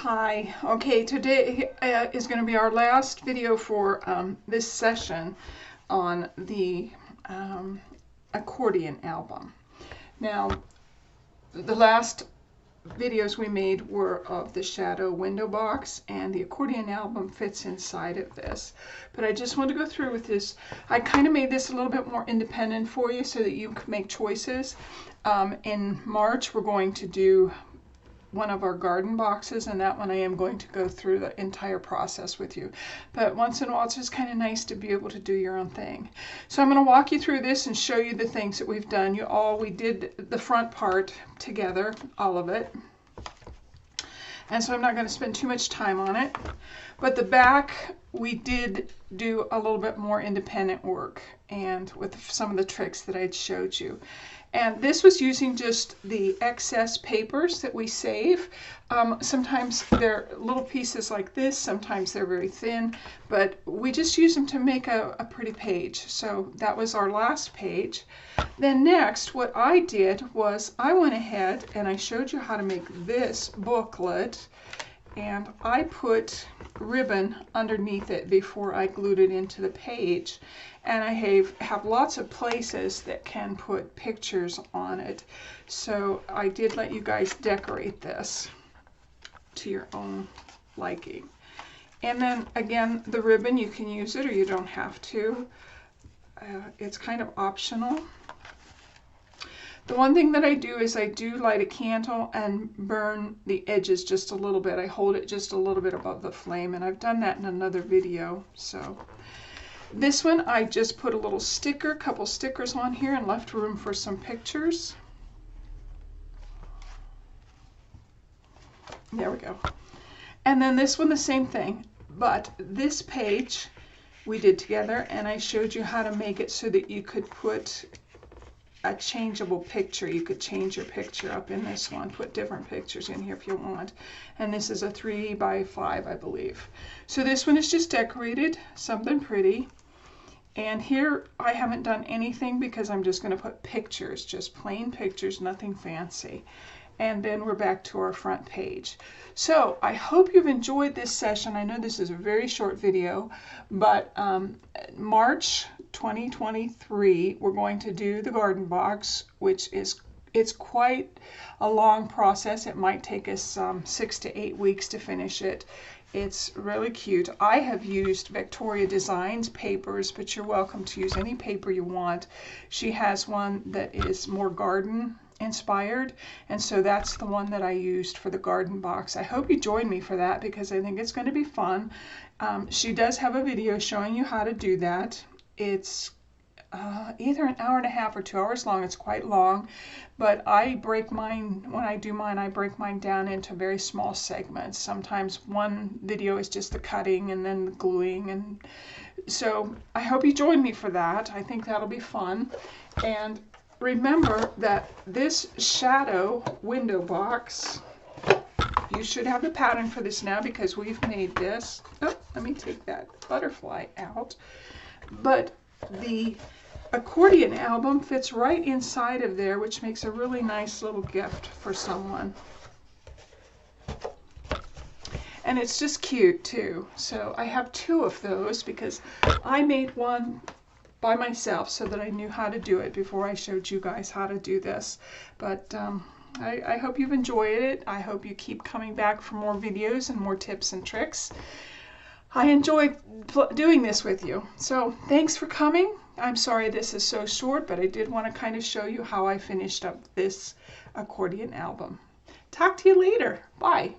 Hi. Okay, today is going to be our last video for this session on the accordion album. Now, the last videos we made were of the shadow window box, and the accordion album fits inside of this. But I just want to go through with this. I kind of made this a little bit more independent for you so that you can make choices. In March, we're going to do one of our garden boxes, and that one I am going to go through the entire process with you. But once in a while, it's just kind of nice to be able to do your own thing. So I'm going to walk you through this and show you the things that we've done. We did the front part together, all of it. And so I'm not going to spend too much time on it. But the back, we did do a little bit more independent work, and with some of the tricks that I had showed you. And this was using just the excess papers that we save. Sometimes they're little pieces like this, sometimes they're very thin, but we just use them to make a pretty page. So that was our last page. Then next, what I did was I went ahead and I showed you how to make this booklet, and I put ribbon underneath it before I glued it into the page. And I have lots of places that can put pictures on it. So I did let you guys decorate this to your own liking. And then again, the ribbon, you can use it or you don't have to. It's kind of optional. The one thing that I do is I do light a candle and burn the edges just a little bit. I hold it just a little bit above the flame, and I've done that in another video. So this one, I just put a little sticker, couple stickers on here, and left room for some pictures. There we go. And then this one, the same thing, but this page we did together, and I showed you how to make it so that you could put a changeable picture. You could change your picture up in this one, put different pictures in here if you want. And this is a 3 by 5, I believe. So this one is just decorated, something pretty. And here I haven't done anything because I'm just going to put pictures, just plain pictures, nothing fancy. And then we're back to our front page. So I hope you've enjoyed this session. I know this is a very short video, but March 2023, we're going to do the garden box, which it's quite a long process. It might take us 6 to 8 weeks to finish it. It's really cute. I have used Victoria Designs papers, but you're welcome to use any paper you want. She has one that is more garden inspired, and so that's the one that I used for the garden box. I hope you join me for that because I think it's going to be fun. She does have a video showing you how to do that. It's either an hour and a half or 2 hours long. It's quite long, but I break mine, when I do mine, I break mine down into very small segments. Sometimes one video is just the cutting and then the gluing, and so I hope you join me for that. I think that'll be fun. And remember that this shadow window box, you should have the pattern for this now because we've made this. Oh, let me take that butterfly out. But the accordion album fits right inside of there, which makes a really nice little gift for someone. And it's just cute too. So I have 2 of those because I made one by myself so that I knew how to do it before I showed you guys how to do this. But I hope you've enjoyed it. I hope you keep coming back for more videos and more tips and tricks. I enjoy doing this with you. So thanks for coming. I'm sorry this is so short, but I did want to kind of show you how I finished up this accordion album. Talk to you later. Bye.